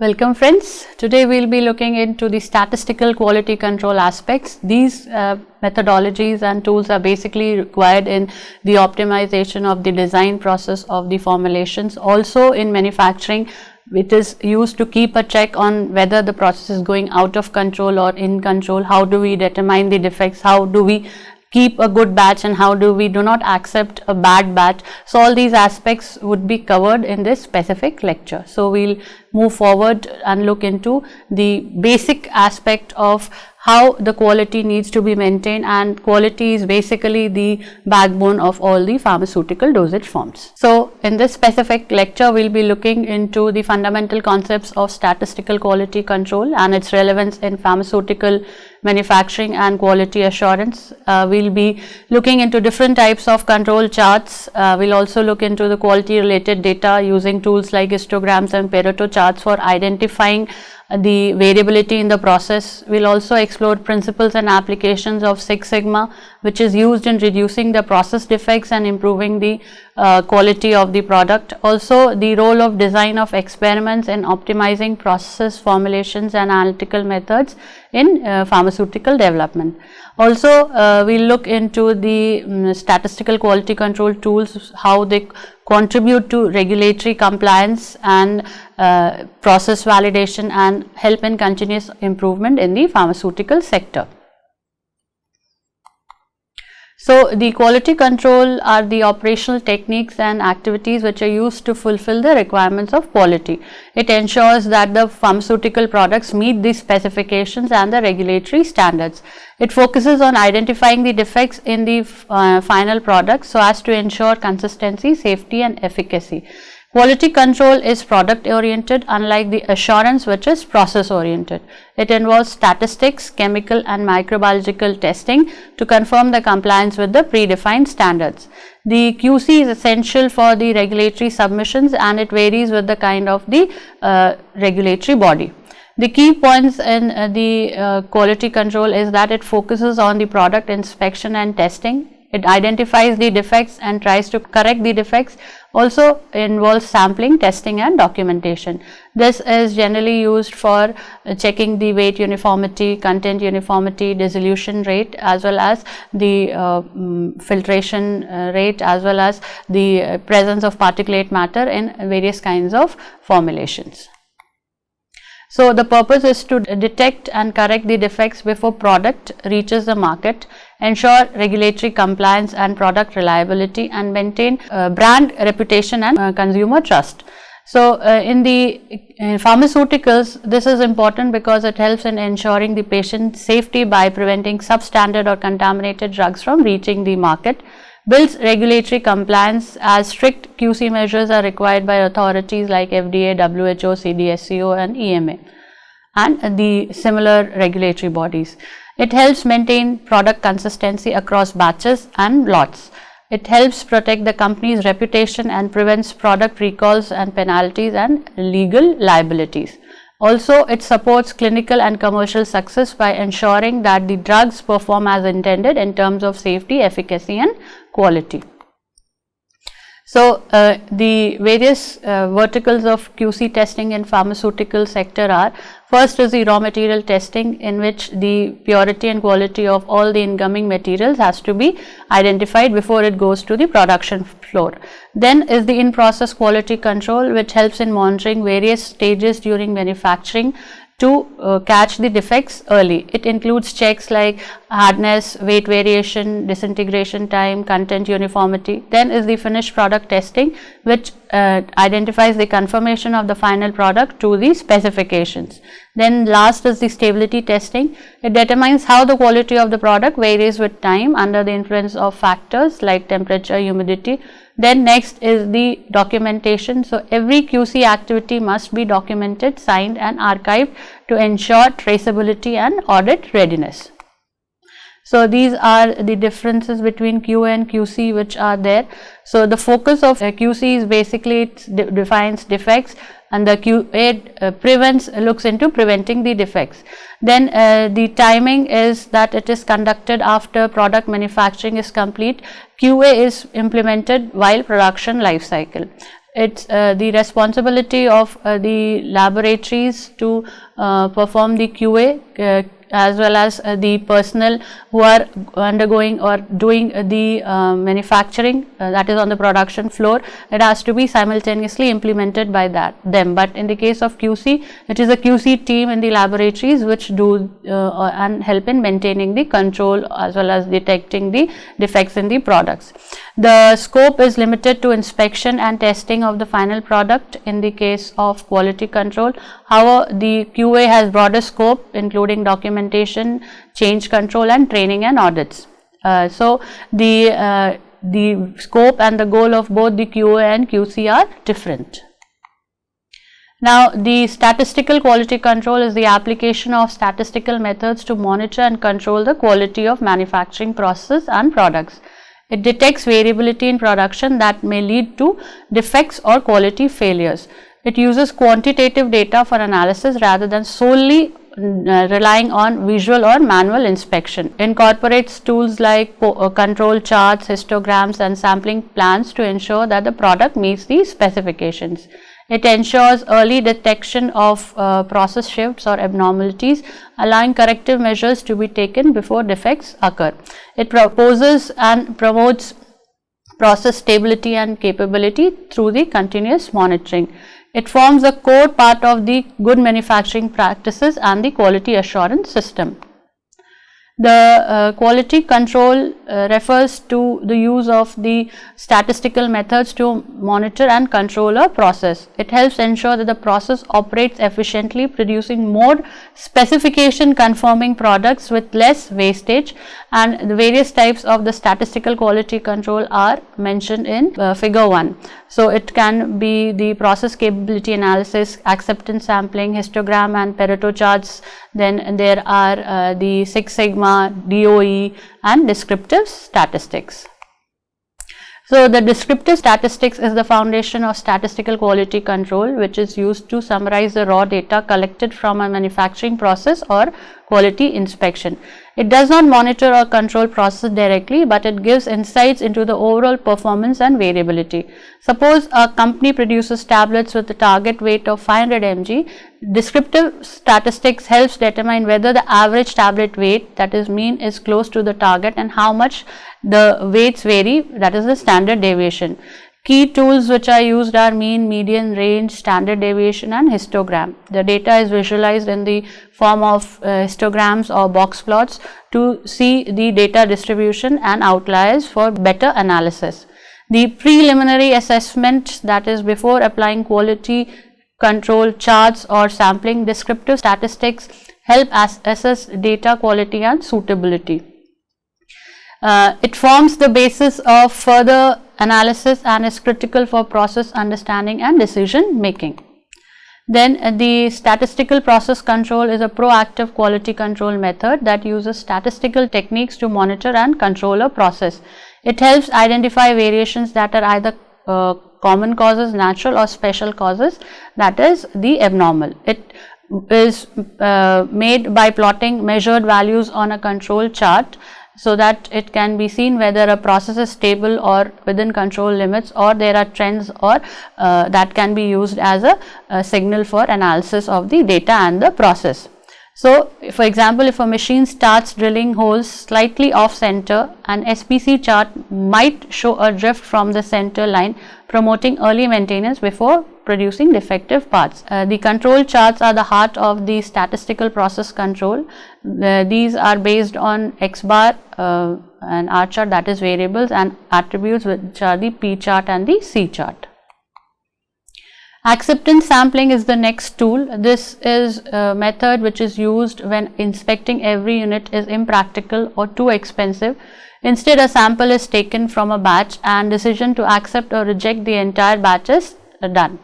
Welcome friends. Today we will be looking into the statistical quality control aspects. These methodologies and tools are basically required in the optimization of the design process of the formulations. Also in manufacturing, it is used to keep a check on whether the process is going out of control or in control. How do we determine the defects? How do we keep a good batch, and how do we do not accept a bad batch? So all these aspects would be covered in this specific lecture. So we'll move forward and look into the basic aspect of how the quality needs to be maintained, and quality is basically the backbone of all the pharmaceutical dosage forms. So in this specific lecture we'll be looking into the fundamental concepts of statistical quality control and its relevance in pharmaceutical manufacturing and quality assurance. We'll be looking into different types of control charts. We'll also look into the quality related data using tools like histograms and Pareto charts for identifying the variability in the process. We'll also explore principles and applications of Six Sigma, which is used in reducing the process defects and improving the quality of the product. Also the role of design of experiments in optimizing processes, formulations and analytical methods in pharmaceutical development. Also we'll look into the statistical quality control tools, how they contribute to regulatory compliance and process validation and help in continuous improvement in the pharmaceutical sector. So the quality control are the operational techniques and activities which are used to fulfill the requirements of quality. It ensures that the pharmaceutical products meet the specifications and the regulatory standards. It focuses on identifying the defects in the final product so as to ensure consistency, safety and efficacy. Quality control is product oriented, unlike the assurance, which is process oriented. It involves statistics, chemical and microbiological testing to confirm the compliance with the predefined standards. The QC is essential for the regulatory submissions and it varies with the kind of the regulatory body. The key points in the quality control is that it focuses on the product inspection and testing. It identifies the defects and tries to correct the defects. Also involves sampling, testing and documentation. This is generally used for checking the weight uniformity, content uniformity, dissolution rate, as well as the filtration rate, as well as the presence of particulate matter in various kinds of formulations. So the purpose is to detect and correct the defects before product reaches the market, ensure regulatory compliance and product reliability, and maintain brand reputation and consumer trust. So in pharmaceuticals, this is important because it helps in ensuring the patient safety by preventing substandard or contaminated drugs from reaching the market. Builds regulatory compliance, as strict QC measures are required by authorities like FDA, WHO, CDSCO and EMA and the similar regulatory bodies. It helps maintain product consistency across batches and lots. It helps protect the company's reputation and prevents product recalls and penalties and legal liabilities. Also, it supports clinical and commercial success by ensuring that the drugs perform as intended in terms of safety, efficacy and quality. So the various verticals of QC testing in pharmaceutical sector are: first is the raw material testing, in which the purity and quality of all the incoming materials has to be identified before it goes to the production floor. Then is the in-process quality control, which helps in monitoring various stages during manufacturing to catch the defects early. It includes checks like hardness, weight variation, disintegration time, content uniformity. Then is the finished product testing, which identifies the confirmation of the final product to the specifications. Then last is the stability testing. It determines how the quality of the product varies with time under the influence of factors like temperature, humidity. Then next is the documentation. So every QC activity must be documented, signed and archived to ensure traceability and audit readiness. So these are the differences between QA and QC which are there. So the focus of QC is basically it defines defects, and the QA looks into preventing the defects. Then the timing is that it is conducted after product manufacturing is complete. QA is implemented while production life cycle. It's the responsibility of the laboratories to perform the QA as well as the personnel who are undergoing or doing the manufacturing, that is on the production floor. It has to be simultaneously implemented by them. But in the case of QC, it is a QC team in the laboratories which do and help in maintaining the control as well as detecting the defects in the products. The scope is limited to inspection and testing of the final product in the case of quality control. However, the QA has broader scope including documentation, change control and training and audits. So the scope and the goal of both the QA and QC are different. Now, the statistical quality control is the application of statistical methods to monitor and control the quality of manufacturing processes and products. It detects variability in production that may lead to defects or quality failures. It uses quantitative data for analysis rather than solely relying on visual or manual inspection. Incorporates tools like control charts, histograms and sampling plans to ensure that the product meets the specifications. It ensures early detection of process shifts or abnormalities, allowing corrective measures to be taken before defects occur. It proposes and promotes process stability and capability through the continuous monitoring. It forms a core part of the good manufacturing practices and the quality assurance system. The quality control refers to the use of the statistical methods to monitor and control a process. It helps ensure that the process operates efficiently, producing more specification conforming products with less wastage, and the various types of the statistical quality control are mentioned in figure 1. So, it can be the process capability analysis, acceptance sampling, histogram and Pareto charts. Then there are the Six Sigma, DOE and descriptive statistics. So, the descriptive statistics is the foundation of statistical quality control, which is used to summarize the raw data collected from a manufacturing process or quality inspection. It does not monitor or control process directly, but it gives insights into the overall performance and variability. Suppose a company produces tablets with a target weight of 500 mg. Descriptive statistics helps determine whether the average tablet weight, that is mean, is close to the target and how much the weights vary, that is the standard deviation. Key tools which are used are mean, median, range, standard deviation and histogram. The data is visualized in the form of histograms or box plots to see the data distribution and outliers for better analysis. The preliminary assessment, that is before applying quality control charts or sampling, descriptive statistics help assess data quality and suitability. It forms the basis of further analysis and is critical for process understanding and decision making. Then the statistical process control is a proactive quality control method that uses statistical techniques to monitor and control a process. It helps identify variations that are either common causes, natural or special causes, that is the abnormal. It is made by plotting measured values on a control chart, so that it can be seen whether a process is stable or within control limits, or there are trends or that can be used as a signal for analysis of the data and the process. So, for example, if a machine starts drilling holes slightly off center, an SPC chart might show a drift from the center line, promoting early maintenance before producing defective parts. The control charts are the heart of the statistical process control. These are based on X bar and R chart, that is variables, and attributes, which are the P chart and the C chart. Acceptance sampling is the next tool. This is a method which is used when inspecting every unit is impractical or too expensive. Instead, a sample is taken from a batch and decision to accept or reject the entire batch is done.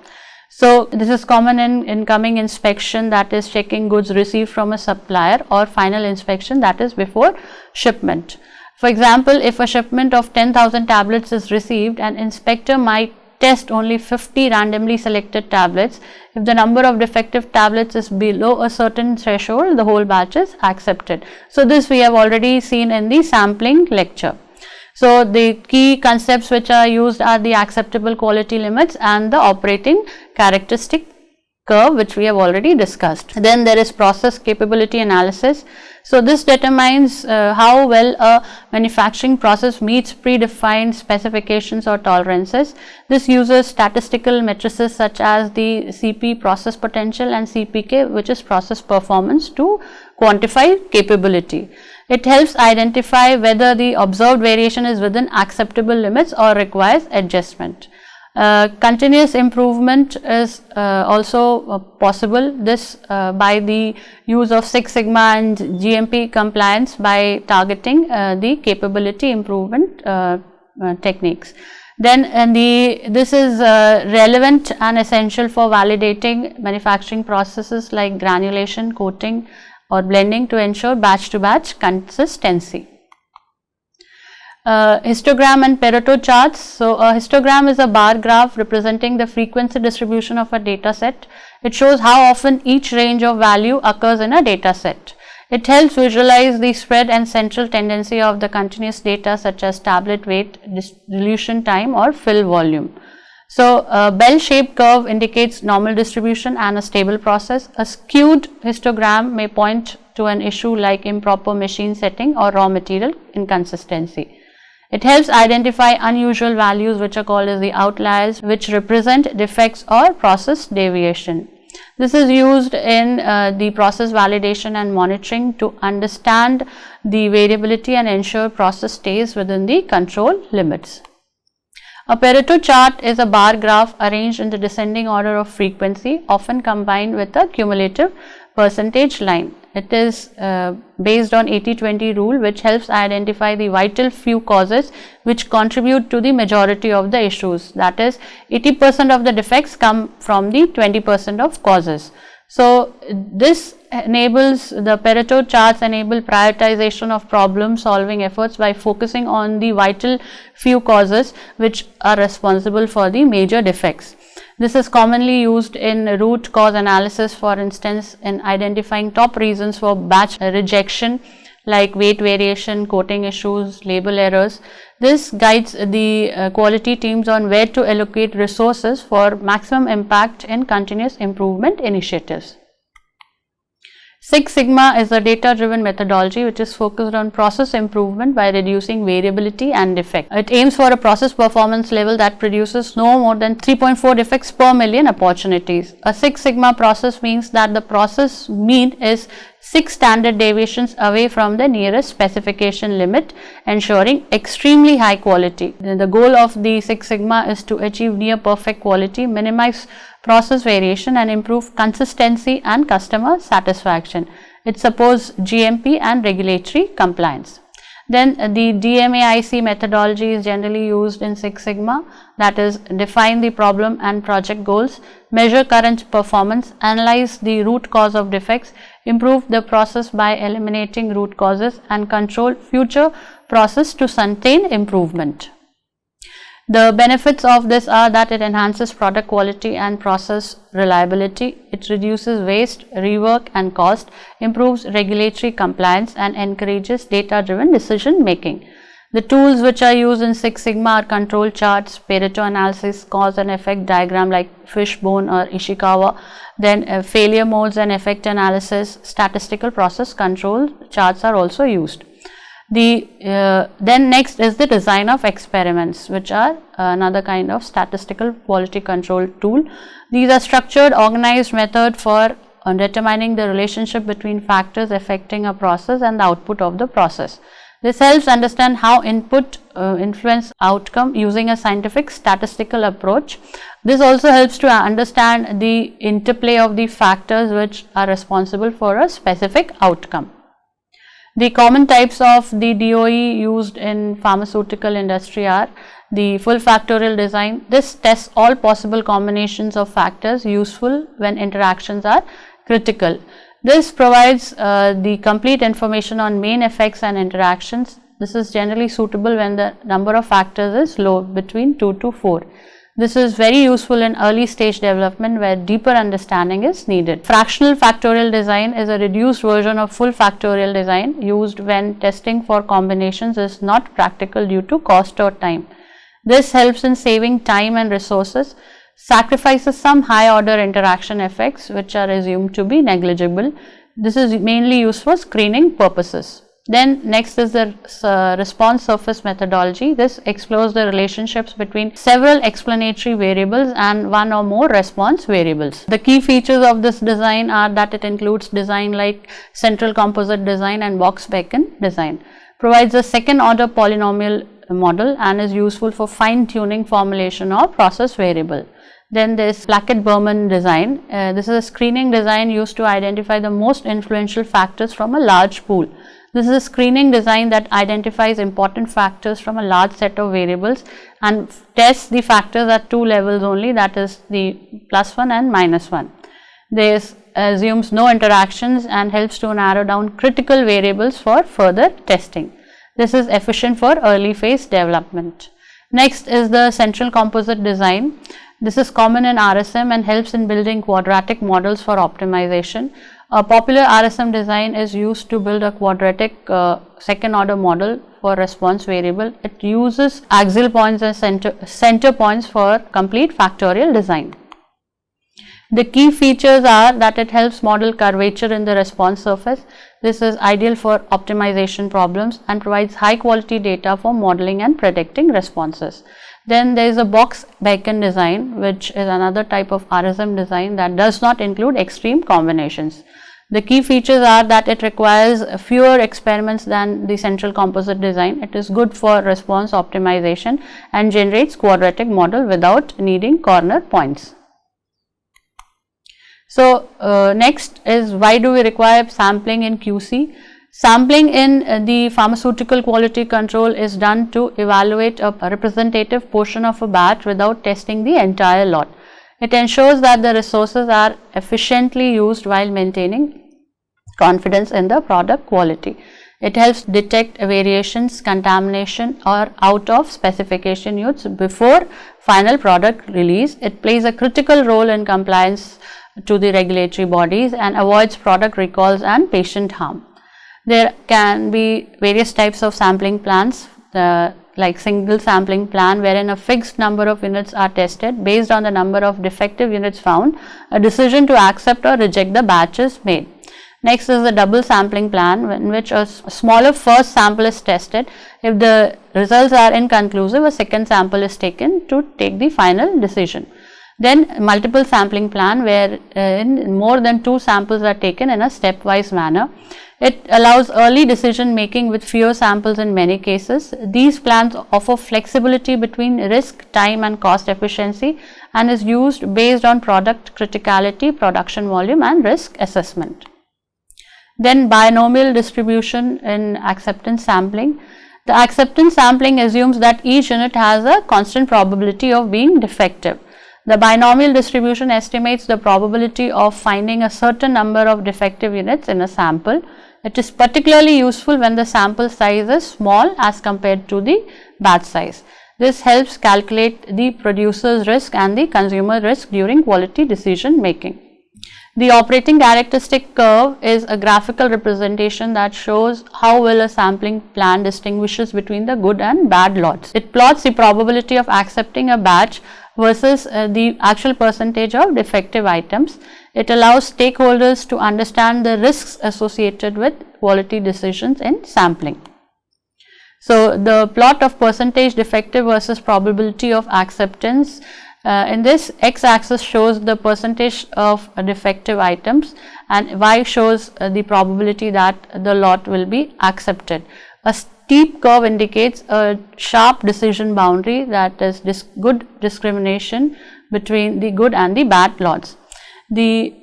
So, this is common in incoming inspection, that is checking goods received from a supplier, or final inspection, that is before shipment. For example, if a shipment of 10,000 tablets is received, an inspector might test only 50 randomly selected tablets. If the number of defective tablets is below a certain threshold, the whole batch is accepted. So, this we have already seen in the sampling lecture. So, the key concepts which are used are the acceptable quality limits and the operating characteristic curve, which we have already discussed. Then there is process capability analysis. So, this determines how well a manufacturing process meets predefined specifications or tolerances. This uses statistical matrices such as the CP, process potential, and CPK, which is process performance, to quantify capability. It helps identify whether the observed variation is within acceptable limits or requires adjustment. Continuous improvement is also possible, this by the use of Six Sigma and GMP compliance by targeting the capability improvement techniques. Then this is relevant and essential for validating manufacturing processes like granulation, coating or blending to ensure batch to batch consistency. Histogram and Pareto charts. So, a histogram is a bar graph representing the frequency distribution of a data set. It shows how often each range of value occurs in a data set. It helps visualize the spread and central tendency of the continuous data such as tablet weight, dilution time or fill volume. So, a bell-shaped curve indicates normal distribution and a stable process. A skewed histogram may point to an issue like improper machine setting or raw material inconsistency. It helps identify unusual values, which are called as the outliers, which represent defects or process deviation. This is used in the process validation and monitoring to understand the variability and ensure process stays within the control limits. A Pareto chart is a bar graph arranged in the descending order of frequency, often combined with a cumulative percentage line. It is based on 80-20 rule, which helps identify the vital few causes which contribute to the majority of the issues. That is, 80% of the defects come from the 20% of causes. So, this enables, the Pareto charts enable prioritization of problem solving efforts by focusing on the vital few causes which are responsible for the major defects. This is commonly used in root cause analysis, for instance, in identifying top reasons for batch rejection like weight variation, coating issues, label errors. This guides the quality teams on where to allocate resources for maximum impact in continuous improvement initiatives. Six Sigma is a data-driven methodology which is focused on process improvement by reducing variability and defect. It aims for a process performance level that produces no more than 3.4 defects per million opportunities. A Six Sigma process means that the process mean is 6 standard deviations away from the nearest specification limit, ensuring extremely high quality. The goal of the Six Sigma is to achieve near perfect quality, minimize process variation and improve consistency and customer satisfaction. It supports GMP and regulatory compliance. Then the DMAIC methodology is generally used in Six Sigma, that is, define the problem and project goals, measure current performance, analyze the root cause of defects, improve the process by eliminating root causes and control future process to sustain improvement. The benefits of this are that it enhances product quality and process reliability, it reduces waste, rework and cost, improves regulatory compliance and encourages data-driven decision making. The tools which are used in Six Sigma are control charts, Pareto analysis, cause and effect diagram like Fishbone or Ishikawa, then failure modes and effect analysis, statistical process control charts are also used. Then next is the design of experiments, which are another kind of statistical quality control tool. These are structured, organized method for determining the relationship between factors affecting a process and the output of the process. This helps understand how input influence outcome using a scientific statistical approach. This also helps to understand the interplay of the factors which are responsible for a specific outcome. The common types of the DOE used in pharmaceutical industry are the full factorial design. This tests all possible combinations of factors useful when interactions are critical. This provides the complete information on main effects and interactions. This is generally suitable when the number of factors is low, between 2 to 4. This is very useful in early stage development where deeper understanding is needed. Fractional factorial design is a reduced version of full factorial design used when testing for combinations is not practical due to cost or time. This helps in saving time and resources, sacrifices some high order interaction effects which are assumed to be negligible. This is mainly used for screening purposes. Then next is the response surface methodology. This explores the relationships between several explanatory variables and one or more response variables. The key features of this design are that it includes design like central composite design and box-Becken design, provides a second order polynomial model and is useful for fine tuning formulation of process variable. Then there is Plackett-Berman design. This is a screening design used to identify the most influential factors from a large pool. This is a screening design that identifies important factors from a large set of variables and tests the factors at two levels only, that is the +1 and -1. This assumes no interactions and helps to narrow down critical variables for further testing. This is efficient for early phase development. Next is the central composite design. This is common in RSM and helps in building quadratic models for optimization. A popular RSM design is used to build a quadratic second order model for response variable. It uses axial points and center points for complete factorial design. The key features are that it helps model curvature in the response surface. This is ideal for optimization problems and provides high quality data for modeling and predicting responses. Then there is a box-Becken design, which is another type of RSM design that does not include extreme combinations. The key features are that it requires fewer experiments than the central composite design. It is good for response optimization and generates quadratic model without needing corner points. So, next is why do we require sampling in QC? Sampling in the pharmaceutical quality control is done to evaluate a representative portion of a batch without testing the entire lot. It ensures that the resources are efficiently used while maintaining confidence in the product quality. It helps detect variations, contamination or out of specification use before final product release. It plays a critical role in compliance to the regulatory bodies and avoids product recalls and patient harm. There can be various types of sampling plans, like single sampling plan, wherein a fixed number of units are tested. Based on the number of defective units found, a decision to accept or reject the batch is made. Next is the double sampling plan, in which a smaller first sample is tested. If the results are inconclusive, a second sample is taken to take the final decision. Then multiple sampling plan, where more than 2 samples are taken in a stepwise manner. It allows early decision making with fewer samples in many cases. These plans offer flexibility between risk, time and cost efficiency and is used based on product criticality, production volume and risk assessment. Then binomial distribution in acceptance sampling. The acceptance sampling assumes that each unit has a constant probability of being defective. The binomial distribution estimates the probability of finding a certain number of defective units in a sample. It is particularly useful when the sample size is small as compared to the batch size. This helps calculate the producer's risk and the consumer risk during quality decision making. The operating characteristic curve is a graphical representation that shows how well a sampling plan distinguishes between the good and bad lots. It plots the probability of accepting a batch versus the actual percentage of defective items. It allows stakeholders to understand the risks associated with quality decisions in sampling. So, the plot of percentage defective versus probability of acceptance. In this, x-axis shows the percentage of defective items and y shows the probability that the lot will be accepted. A steep curve indicates a sharp decision boundary, that is good discrimination between the good and the bad lots. The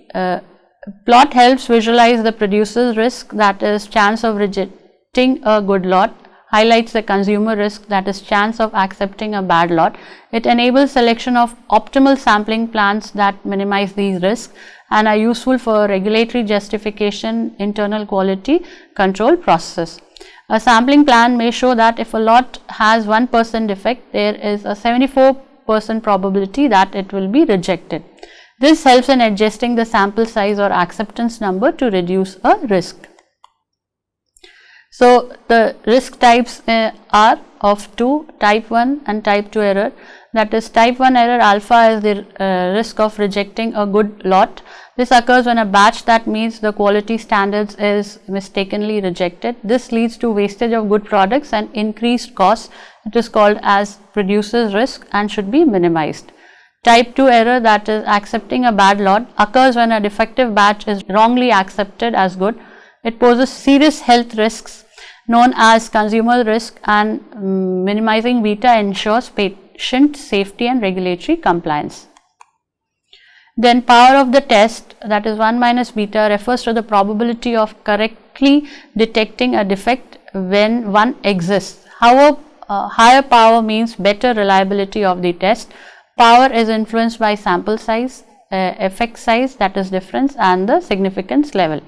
plot helps visualize the producer's risk, that is chance of rejecting a good lot, highlights the consumer risk, that is chance of accepting a bad lot. It enables selection of optimal sampling plans that minimize these risks and are useful for regulatory justification, internal quality control processes. A sampling plan may show that if a lot has 1% defect, there is a 74% 50% probability that it will be rejected. This helps in adjusting the sample size or acceptance number to reduce a risk. So, the risk types are of two, type 1 and type 2 error. That is, type 1 error, alpha is the risk of rejecting a good lot. This occurs when a batch that meets the quality standards is mistakenly rejected. This leads to wastage of good products and increased costs. It is called as producer's risk and should be minimized. Type 2 error, that is accepting a bad lot, occurs when a defective batch is wrongly accepted as good. It poses serious health risks known as consumer risk, and minimizing beta ensures patient safety and regulatory compliance. Then power of the test, that is 1 minus beta, refers to the probability of correctly detecting a defect when one exists. However, higher power means better reliability of the test. Power is influenced by sample size, effect size, that is difference, and the significance level.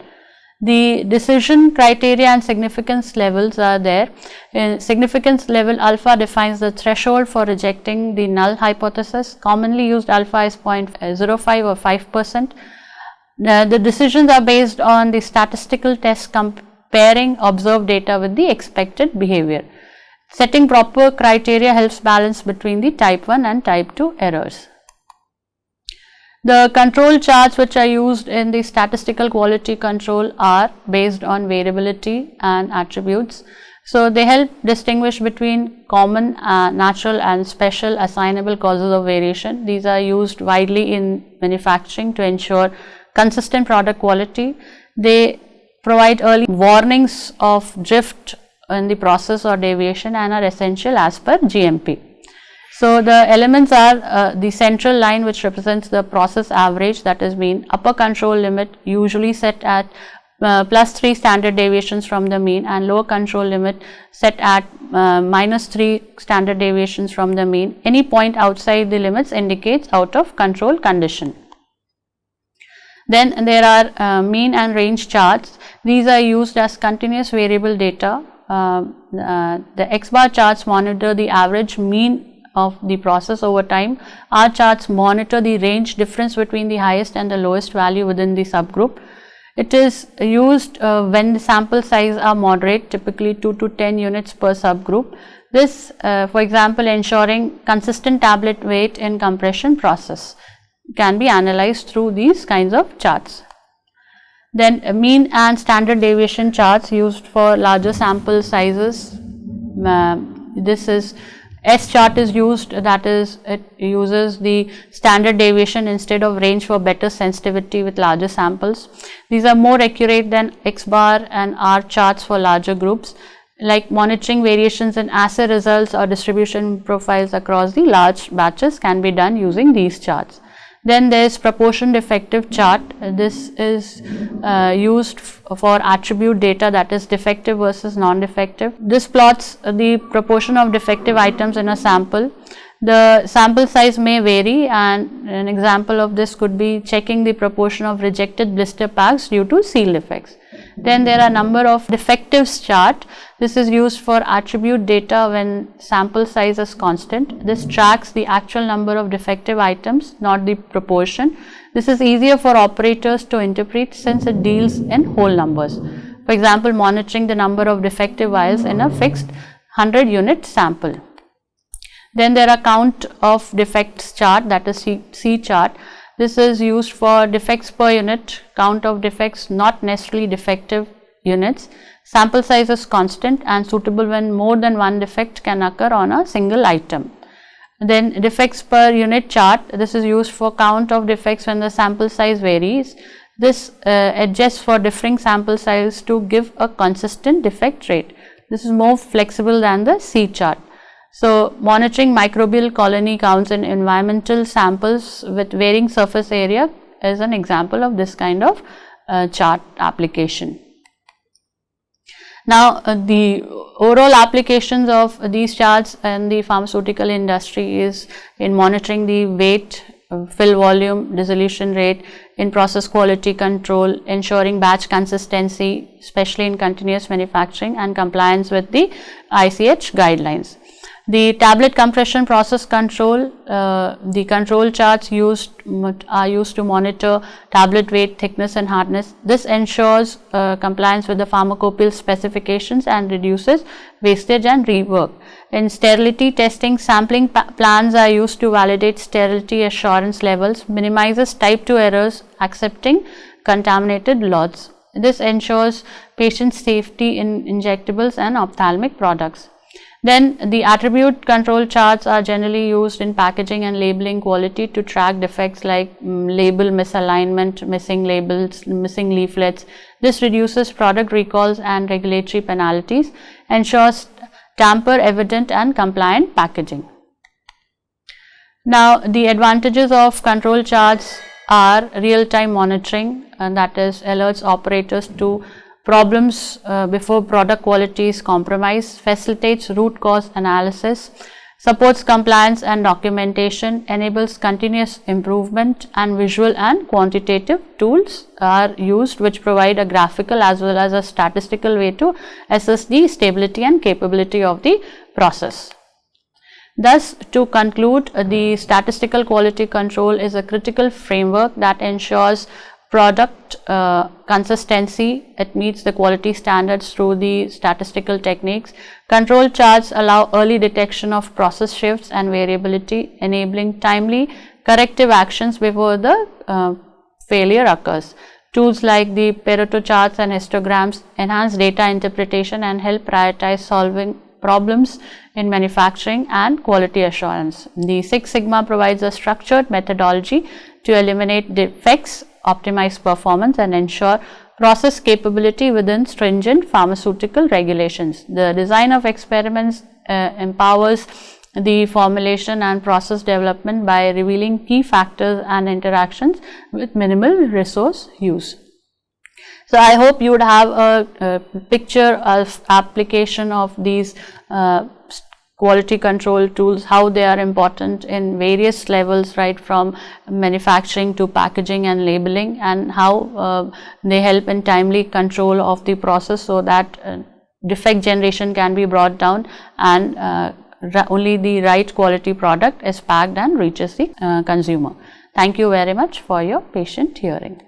The decision criteria and significance levels are there. In significance level, alpha defines the threshold for rejecting the null hypothesis. Commonly used alpha is 0.05 or 5%. The decisions are based on the statistical test comparing observed data with the expected behavior. Setting proper criteria helps balance between the type 1 and type 2 errors. The control charts which are used in the statistical quality control are based on variability and attributes. So, they help distinguish between common, natural and special assignable causes of variation. These are used widely in manufacturing to ensure consistent product quality. They provide early warnings of drift in the process or deviation and are essential as per GMP. So, the elements are the central line which represents the process average, that is mean, upper control limit usually set at +3 standard deviations from the mean, and lower control limit set at -3 standard deviations from the mean. Any point outside the limits indicates out of control condition. Then there are mean and range charts. These are used as continuous variable data. The X bar charts monitor the average mean of the process over time. R charts monitor the range difference between the highest and the lowest value within the subgroup. It is used when the sample size are moderate, typically 2 to 10 units per subgroup. This, for example, ensuring consistent tablet weight in compression process can be analyzed through these kinds of charts. Then mean and standard deviation charts used for larger sample sizes. This is S chart is used, that is, it uses the standard deviation instead of range for better sensitivity with larger samples. These are more accurate than X bar and R charts for larger groups, like monitoring variations in assay results or distribution profiles across the large batches can be done using these charts. Then there is proportion defective chart. This is used for attribute data, that is defective versus non-defective. This plots the proportion of defective items in a sample. The sample size may vary, and an example of this could be checking the proportion of rejected blister packs due to seal defects. Then there are number of defectives chart. This is used for attribute data when sample size is constant. This tracks the actual number of defective items, not the proportion. This is easier for operators to interpret since it deals in whole numbers. For example, monitoring the number of defective vials in a fixed 100 unit sample. Then there are count of defects chart, that is C chart. This is used for defects per unit, count of defects not necessarily defective units. Sample size is constant and suitable when more than one defect can occur on a single item. Then defects per unit chart, this is used for count of defects when the sample size varies. This adjusts for differing sample size to give a consistent defect rate. This is more flexible than the C chart. So, monitoring microbial colony counts in environmental samples with varying surface area is an example of this kind of chart application. Now, the overall applications of these charts in the pharmaceutical industry is in monitoring the weight, fill volume, dissolution rate, in process quality control, ensuring batch consistency, especially in continuous manufacturing, and compliance with the ICH guidelines. The tablet compression process control, the control charts are used to monitor tablet weight, thickness and hardness. This ensures compliance with the pharmacopoeia specifications and reduces wastage and rework. In sterility testing, sampling plans are used to validate sterility assurance levels, minimizes type 2 errors, accepting contaminated lots. This ensures patient safety in injectables and ophthalmic products. Then the attribute control charts are generally used in packaging and labeling quality to track defects like label misalignment, missing labels, missing leaflets. This reduces product recalls and regulatory penalties, ensures tamper evident and compliant packaging. Now, the advantages of control charts are real-time monitoring, and that is alerts operators to problems before product quality is compromised, facilitates root cause analysis, supports compliance and documentation, enables continuous improvement, and visual and quantitative tools are used which provide a graphical as well as a statistical way to assess the stability and capability of the process. Thus, to conclude, the statistical quality control is a critical framework that ensures product consistency. It meets the quality standards through the statistical techniques. Control charts allow early detection of process shifts and variability, enabling timely corrective actions before the failure occurs. Tools like the Pareto charts and histograms enhance data interpretation and help prioritize solving problems in manufacturing and quality assurance. The Six Sigma provides a structured methodology to eliminate defects, optimize performance and ensure process capability within stringent pharmaceutical regulations. The design of experiments empowers the formulation and process development by revealing key factors and interactions with minimal resource use. So, I hope you would have a picture of application of these quality control tools, how they are important in various levels, right from manufacturing to packaging and labeling, and how they help in timely control of the process so that defect generation can be brought down and only the right quality product is packed and reaches the consumer. Thank you very much for your patient hearing.